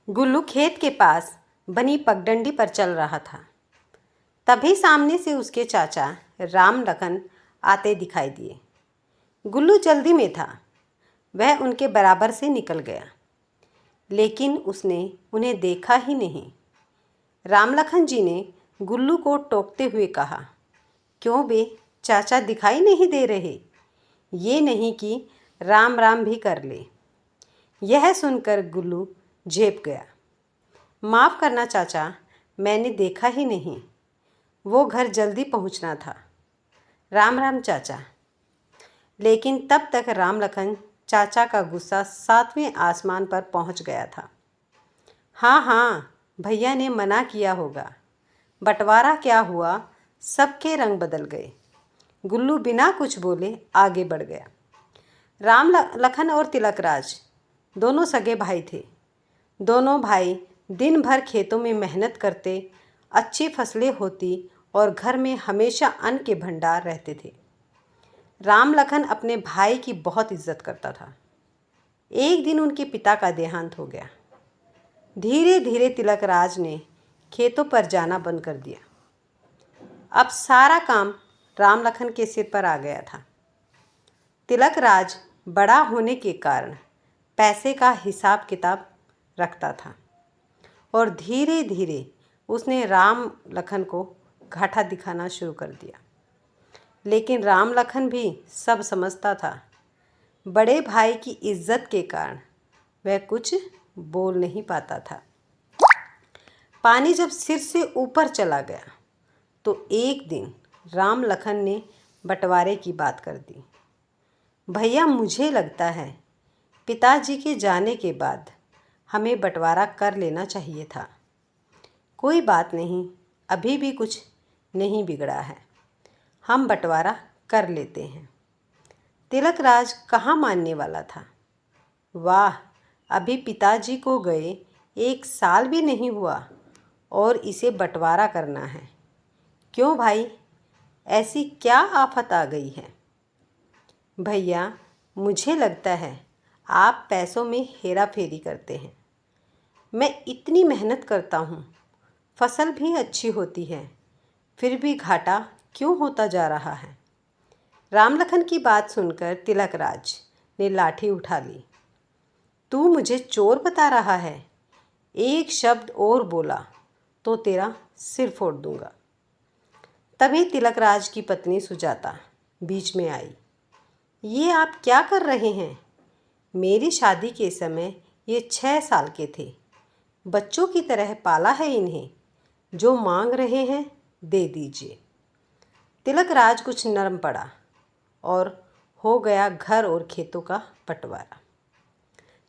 गुल्लू खेत के पास बनी पगडंडी पर चल रहा था। तभी सामने से उसके चाचा राम लखन आते दिखाई दिए। गुल्लू जल्दी में था, वह उनके बराबर से निकल गया, लेकिन उसने उन्हें देखा ही नहीं। राम लखन जी ने गुल्लू को टोकते हुए कहा, क्यों बे चाचा दिखाई नहीं दे रहे? ये नहीं कि राम राम भी कर ले। यह सुनकर गुल्लू झेप गया। माफ़ करना चाचा, मैंने देखा ही नहीं, वो घर जल्दी पहुंचना था। राम राम चाचा। लेकिन तब तक राम लखन चाचा का गुस्सा 7वें आसमान पर पहुंच गया था। हाँ हाँ, भैया ने मना किया होगा। बंटवारा क्या हुआ, सबके रंग बदल गए। गुल्लू बिना कुछ बोले आगे बढ़ गया। लखन और तिलकराज दोनों सगे भाई थे। दोनों भाई दिन भर खेतों में मेहनत करते, अच्छी फसलें होती और घर में हमेशा अन्न के भंडार रहते थे। राम लखन अपने भाई की बहुत इज्जत करता था। एक दिन उनके पिता का देहांत हो गया। धीरे धीरे तिलकराज ने खेतों पर जाना बंद कर दिया। अब सारा काम राम लखन के सिर पर आ गया था। तिलकराज बड़ा होने के कारण पैसे का हिसाब किताब रखता था और धीरे धीरे उसने राम लखन को घाटा दिखाना शुरू कर दिया। लेकिन राम लखन भी सब समझता था। बड़े भाई की इज्जत के कारण वह कुछ बोल नहीं पाता था। पानी जब सिर से ऊपर चला गया तो एक दिन राम लखन ने बंटवारे की बात कर दी। भैया, मुझे लगता है पिताजी के जाने के बाद हमें बंटवारा कर लेना चाहिए था। कोई बात नहीं, अभी भी कुछ नहीं बिगड़ा है, हम बंटवारा कर लेते हैं। तिलकराज कहाँ मानने वाला था। वाह, अभी पिताजी को गए 1 साल भी नहीं हुआ और इसे बंटवारा करना है। क्यों भाई, ऐसी क्या आफत आ गई है? भैया, मुझे लगता है आप पैसों में हेरा फेरी करते हैं। मैं इतनी मेहनत करता हूँ, फसल भी अच्छी होती है, फिर भी घाटा क्यों होता जा रहा है? राम लखन की बात सुनकर तिलकराज ने लाठी उठा ली। तू मुझे चोर बता रहा है? एक शब्द और बोला तो तेरा सिर फोड़ दूंगा। तभी तिलकराज की पत्नी सुजाता बीच में आई। ये आप क्या कर रहे हैं? मेरी शादी के समय ये 6 साल के थे। बच्चों की तरह पाला है इन्हें। जो मांग रहे हैं दे दीजिए। तिलकराज कुछ नरम पड़ा और हो गया घर और खेतों का बंटवारा।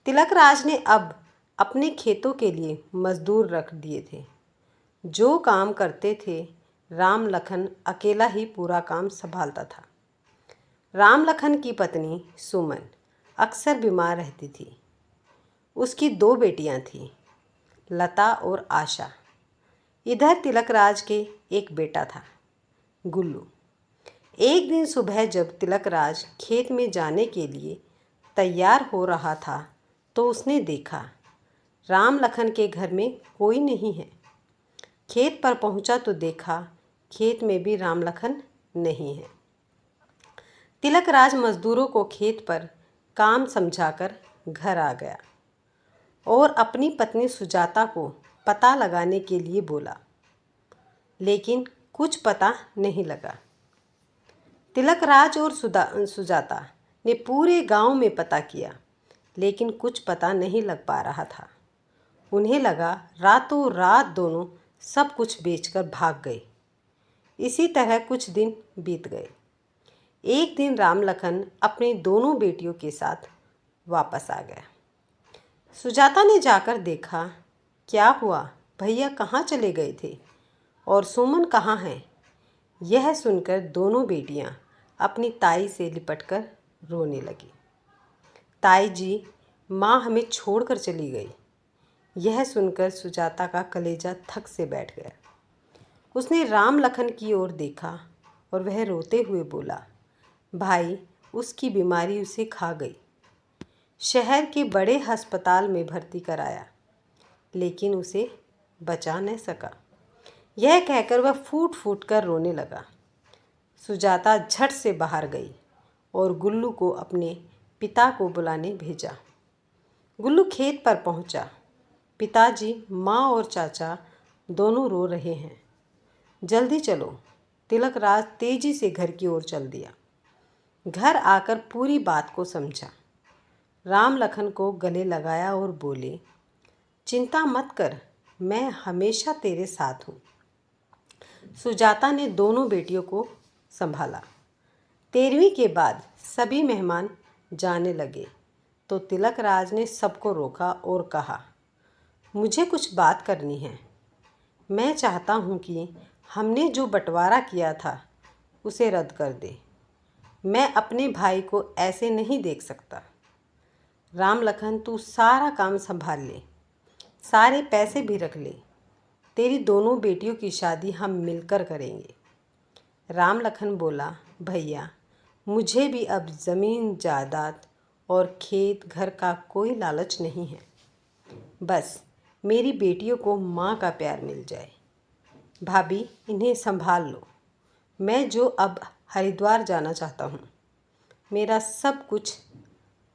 तिलकराज ने अब अपने खेतों के लिए मजदूर रख दिए थे। जो काम करते थे, राम लखन अकेला ही पूरा काम संभालता था। राम लखन की पत्नी सुमन अक्सर बीमार रहती थी। उसकी 2 बेटियां थीं, लता और आशा। इधर तिलकराज के एक बेटा था, गुल्लू। एक दिन सुबह जब तिलकराज खेत में जाने के लिए तैयार हो रहा था तो उसने देखा राम लखन के घर में कोई नहीं है। खेत पर पहुंचा तो देखा खेत में भी राम लखन नहीं है। तिलकराज मजदूरों को खेत पर काम समझाकर घर आ गया और अपनी पत्नी सुजाता को पता लगाने के लिए बोला, लेकिन कुछ पता नहीं लगा। तिलकराज और सुजाता ने पूरे गांव में पता किया, लेकिन कुछ पता नहीं लग पा रहा था। उन्हें लगा रातों रात दोनों सब कुछ बेचकर भाग गए। इसी तरह कुछ दिन बीत गए। एक दिन राम लखन अपनी दोनों बेटियों के साथ वापस आ गया। सुजाता ने जाकर देखा, क्या हुआ, भैया कहाँ चले गए थे और सुमन कहाँ है? यह सुनकर दोनों बेटियां अपनी ताई से लिपटकर रोने लगी। ताई जी, माँ हमें छोड़कर चली गई। यह सुनकर सुजाता का कलेजा थक से बैठ गया। उसने राम लखन की ओर देखा और वह रोते हुए बोला, भाई, उसकी बीमारी उसे खा गई। शहर के बड़े अस्पताल में भर्ती कराया, लेकिन उसे बचा न सका। यह कहकर वह फूट फूट कर रोने लगा। सुजाता झट से बाहर गई और गुल्लू को अपने पिता को बुलाने भेजा। गुल्लू खेत पर पहुंचा। पिताजी, माँ और चाचा दोनों रो रहे हैं। जल्दी चलो। तिलकराज तेजी से घर की ओर चल दिया। घर आकर पूरी बात को समझा। राम लखन को गले लगाया और बोले, चिंता मत कर, मैं हमेशा तेरे साथ हूँ। सुजाता ने दोनों बेटियों को संभाला। 13वीं के बाद सभी मेहमान जाने लगे तो तिलकराज ने सबको रोका और कहा, मुझे कुछ बात करनी है। मैं चाहता हूँ कि हमने जो बंटवारा किया था उसे रद्द कर दे। मैं अपने भाई को ऐसे नहीं देख सकता। राम लखन, तू सारा काम संभाल ले, सारे पैसे भी रख ले। तेरी दोनों बेटियों की शादी हम मिलकर करेंगे। राम लखन बोला, भैया, मुझे भी अब ज़मीन जायदाद और खेत घर का कोई लालच नहीं है। बस मेरी बेटियों को माँ का प्यार मिल जाए। भाभी, इन्हें संभाल लो। मैं जो अब हरिद्वार जाना चाहता हूँ। मेरा सब कुछ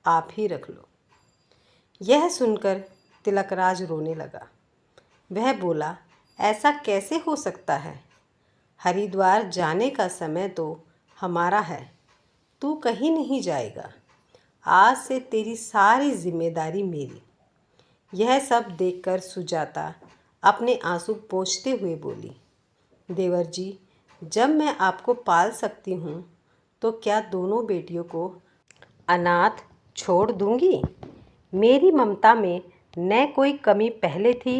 आप ही रख लो। यह सुनकर तिलकराज रोने लगा। वह बोला, ऐसा कैसे हो सकता है? हरिद्वार जाने का समय तो हमारा है। तू कहीं नहीं जाएगा। आज से तेरी सारी जिम्मेदारी मेरी। यह सब देखकर सुजाता अपने आंसू पोंछते हुए बोली, देवर जी, जब मैं आपको पाल सकती हूँ तो क्या दोनों बेटियों को अनाथ छोड़ दूँगी? मेरी ममता में न कोई कमी पहले थी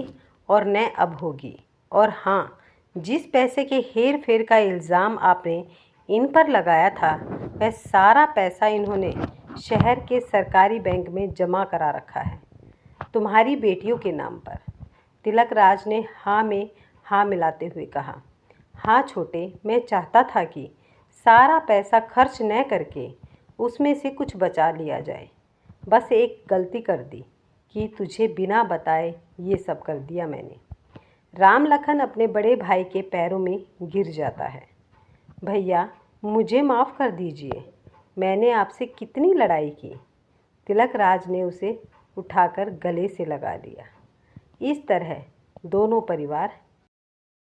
और न अब होगी। और हाँ, जिस पैसे के हेर फेर का इल्ज़ाम आपने इन पर लगाया था, वह सारा पैसा इन्होंने शहर के सरकारी बैंक में जमा करा रखा है, तुम्हारी बेटियों के नाम पर। तिलकराज ने हाँ में हाँ मिलाते हुए कहा, हाँ छोटे, मैं चाहता था कि सारा पैसा खर्च न करके उसमें से कुछ बचा लिया जाए। बस एक गलती कर दी कि तुझे बिना बताए ये सब कर दिया मैंने। राम लखन अपने बड़े भाई के पैरों में गिर जाता है। भैया, मुझे माफ़ कर दीजिए, मैंने आपसे कितनी लड़ाई की। तिलकराज ने उसे उठाकर गले से लगा लिया। इस तरह दोनों परिवार